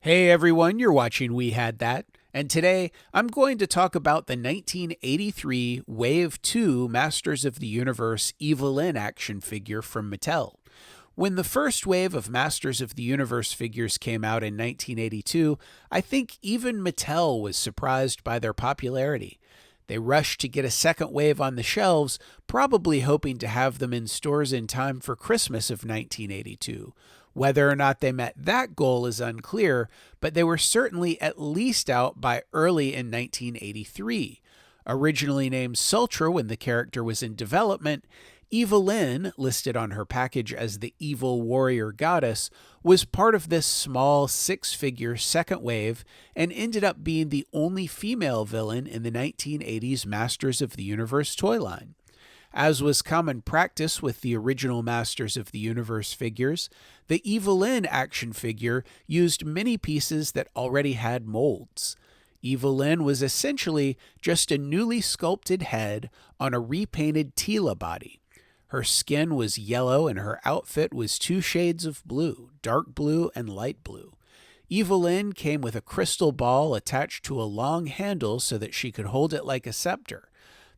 Hey everyone, you're watching We Had That, and today I'm going to talk about the 1983 Wave 2 Masters of the Universe Evil Lyn action figure from Mattel. When the first wave of Masters of the Universe figures came out in 1982, I think even Mattel was surprised by their popularity. They rushed to get a second wave on the shelves, probably hoping to have them in stores in time for Christmas of 1982. Whether or not they met that goal is unclear, but they were certainly at least out by early in 1983. Originally named Sultra when the character was in development, Evil Lyn, listed on her package as the Evil Warrior Goddess, was part of this small six-figure second wave and ended up being the only female villain in the 1980s Masters of the Universe toy line. As was common practice with the original Masters of the Universe figures, the Evil Lyn action figure used many pieces that already had molds. Evil Lyn was essentially just a newly sculpted head on a repainted Tila body. Her skin was yellow and her outfit was two shades of blue, dark blue and light blue. Evil Lyn came with a crystal ball attached to a long handle so that she could hold it like a scepter.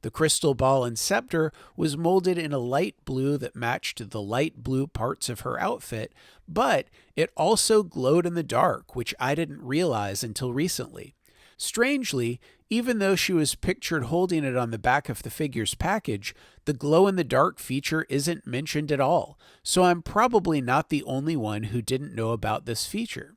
The crystal ball and scepter was molded in a light blue that matched the light blue parts of her outfit, but it also glowed in the dark, which I didn't realize until recently. Strangely, even though she was pictured holding it on the back of the figure's package, the glow-in-the-dark feature isn't mentioned at all, so I'm probably not the only one who didn't know about this feature.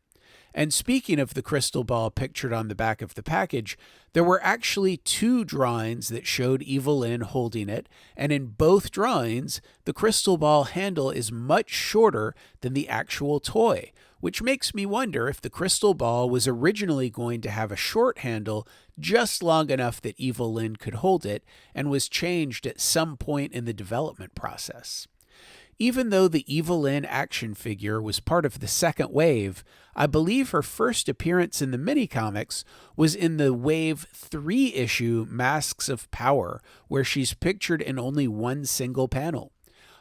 And speaking of the crystal ball pictured on the back of the package, there were actually two drawings that showed Evil Lyn holding it, and in both drawings, the crystal ball handle is much shorter than the actual toy, which makes me wonder if the crystal ball was originally going to have a short handle just long enough that Evil Lyn could hold it, and was changed at some point in the development process. Even though the Evil Lyn action figure was part of the second wave, I believe her first appearance in the mini-comics was in the Wave 3 issue Masks of Power, where she's pictured in only one single panel.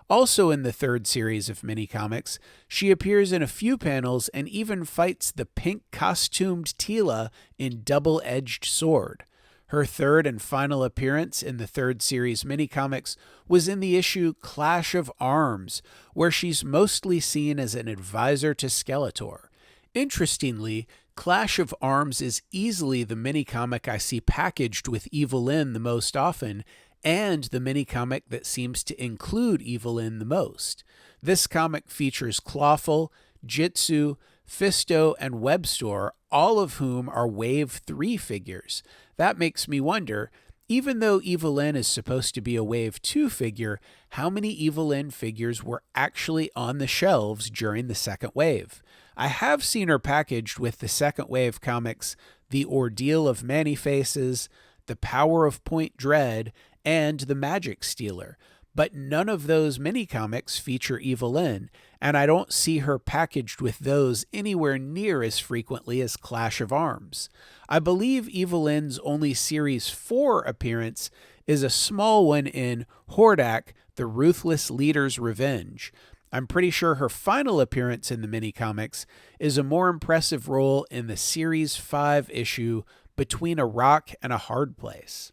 Also in the third series of mini-comics, she appears in a few panels and even fights the pink costumed Tila in Double-Edged Sword. Her third and final appearance in the third series mini-comics was in the issue Clash of Arms, where she's mostly seen as an advisor to Skeletor. Interestingly, Clash of Arms is easily the mini-comic I see packaged with Evil Lyn the most often, and the mini-comic that seems to include Evil Lyn the most. This comic features Clawful, Jitsu, Fisto, and Webstore, all of whom are Wave 3 figures. That makes me wonder, even though Evil Lyn is supposed to be a Wave 2 figure, how many Evil Lyn figures were actually on the shelves during the second wave? I have seen her packaged with the second wave comics The Ordeal of Many-Faces, The Power of Point Dread, and The Magic Stealer, but none of those mini-comics feature Evil Lyn, and I don't see her packaged with those anywhere near as frequently as Clash of Arms. I believe Evil Lyn's only Series 4 appearance is a small one in Hordak, The Ruthless Leader's Revenge. I'm pretty sure her final appearance in the mini-comics is a more impressive role in the Series 5 issue Between a Rock and a Hard Place.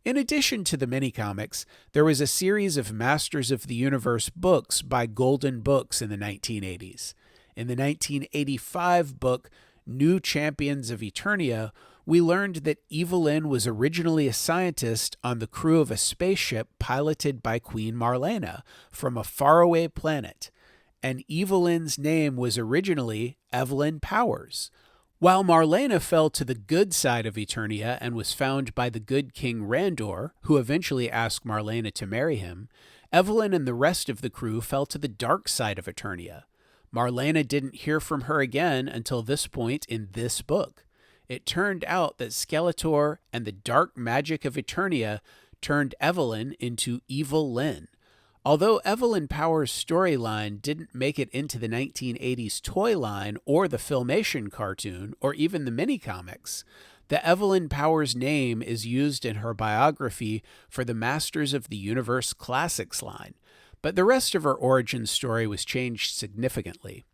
In addition to the mini-comics, there was a series of Masters of the Universe books by Golden Books in the 1980s. In the 1985 book, New Champions of Eternia, we learned that Evil Lyn was originally a scientist on the crew of a spaceship piloted by Queen Marlena from a faraway planet, and Evil Lyn's name was originally Evelyn Powers. While Marlena fell to the good side of Eternia and was found by the good King Randor, who eventually asked Marlena to marry him, Evelyn and the rest of the crew fell to the dark side of Eternia. Marlena didn't hear from her again until this point in this book. It turned out that Skeletor and the dark magic of Eternia turned Evelyn into Evil Lyn. Although Evelyn Powers' storyline didn't make it into the 1980s toy line or the Filmation cartoon or even the mini-comics, the Evelyn Powers name is used in her biography for the Masters of the Universe Classics line, but the rest of her origin story was changed significantly.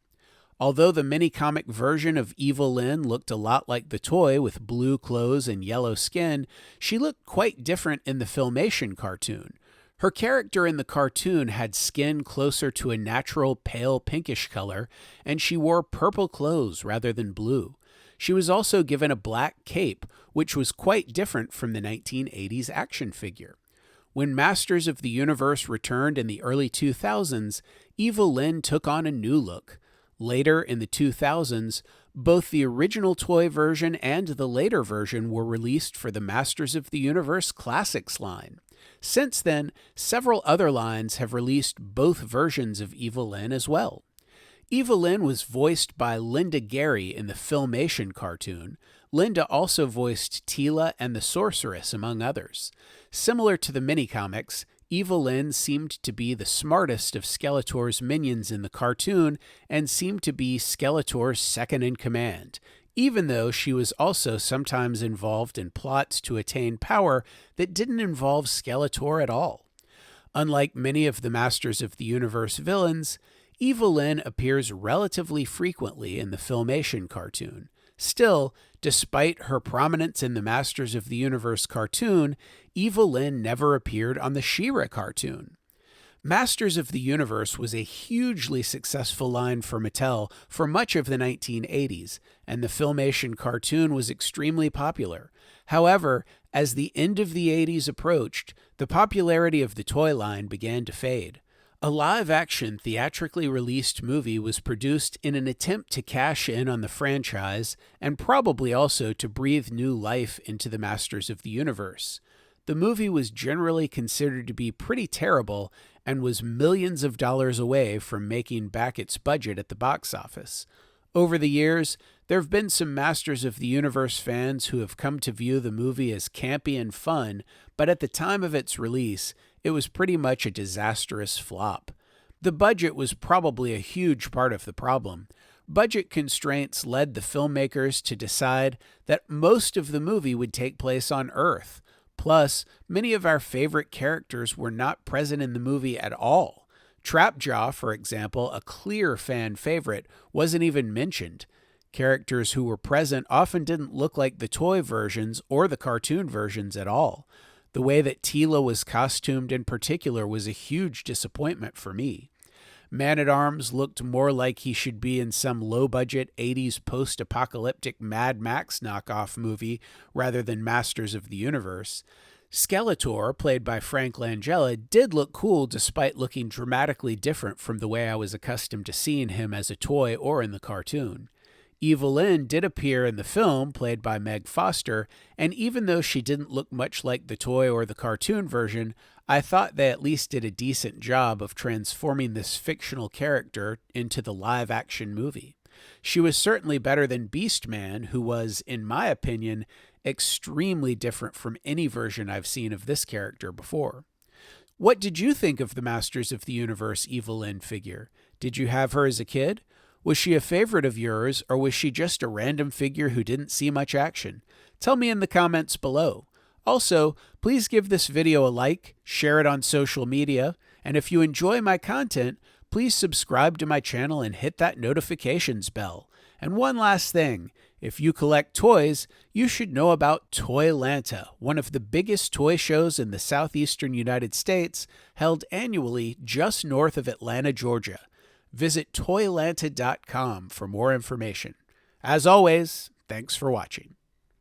Although the mini-comic version of Evil Lyn looked a lot like the toy with blue clothes and yellow skin, she looked quite different in the Filmation cartoon. Her character in the cartoon had skin closer to a natural pale pinkish color, and she wore purple clothes rather than blue. She was also given a black cape, which was quite different from the 1980s action figure. When Masters of the Universe returned in the early 2000s, Evil Lyn took on a new look. Later in the 2000s, both the original toy version and the later version were released for the Masters of the Universe Classics line. Since then, several other lines have released both versions of Evil Lyn as well. Evil Lyn was voiced by Linda Gary in the Filmation cartoon. Linda also voiced Teela and the Sorceress, among others. Similar to the mini-comics, Evil Lyn seemed to be the smartest of Skeletor's minions in the cartoon and seemed to be Skeletor's second in command, even though she was also sometimes involved in plots to attain power that didn't involve Skeletor at all. Unlike many of the Masters of the Universe villains, Evil Lyn appears relatively frequently in the Filmation cartoon. Still, despite her prominence in the Masters of the Universe cartoon, Evil Lyn never appeared on the She-Ra cartoon. Masters of the Universe was a hugely successful line for Mattel for much of the 1980s, and the Filmation cartoon was extremely popular. However, as the end of the 80s approached, the popularity of the toy line began to fade. A live-action, theatrically released movie was produced in an attempt to cash in on the franchise and probably also to breathe new life into the Masters of the Universe. The movie was generally considered to be pretty terrible and was millions of dollars away from making back its budget at the box office. Over the years, there have been some Masters of the Universe fans who have come to view the movie as campy and fun, but at the time of its release, it was pretty much a disastrous flop. The budget was probably a huge part of the problem. Budget constraints led the filmmakers to decide that most of the movie would take place on Earth. Plus, many of our favorite characters were not present in the movie at all. Trapjaw, for example, a clear fan favorite, wasn't even mentioned. Characters who were present often didn't look like the toy versions or the cartoon versions at all. The way that Teela was costumed in particular was a huge disappointment for me. Man-at-Arms looked more like he should be in some low-budget 80s post-apocalyptic Mad Max knockoff movie rather than Masters of the Universe. Skeletor, played by Frank Langella, did look cool despite looking dramatically different from the way I was accustomed to seeing him as a toy or in the cartoon. Evil Lyn did appear in the film, played by Meg Foster, and even though she didn't look much like the toy or the cartoon version, I thought they at least did a decent job of transforming this fictional character into the live-action movie. She was certainly better than Beastman, who was, in my opinion, extremely different from any version I've seen of this character before. What did you think of the Masters of the Universe Evil Lyn figure? Did you have her as a kid? Was she a favorite of yours, or was she just a random figure who didn't see much action? Tell me in the comments below. Also, please give this video a like, share it on social media, and if you enjoy my content, please subscribe to my channel and hit that notifications bell. And one last thing, if you collect toys, you should know about ToyLanta, one of the biggest toy shows in the southeastern United States, held annually just north of Atlanta, Georgia. Visit ToyLanta.com for more information. As always, thanks for watching.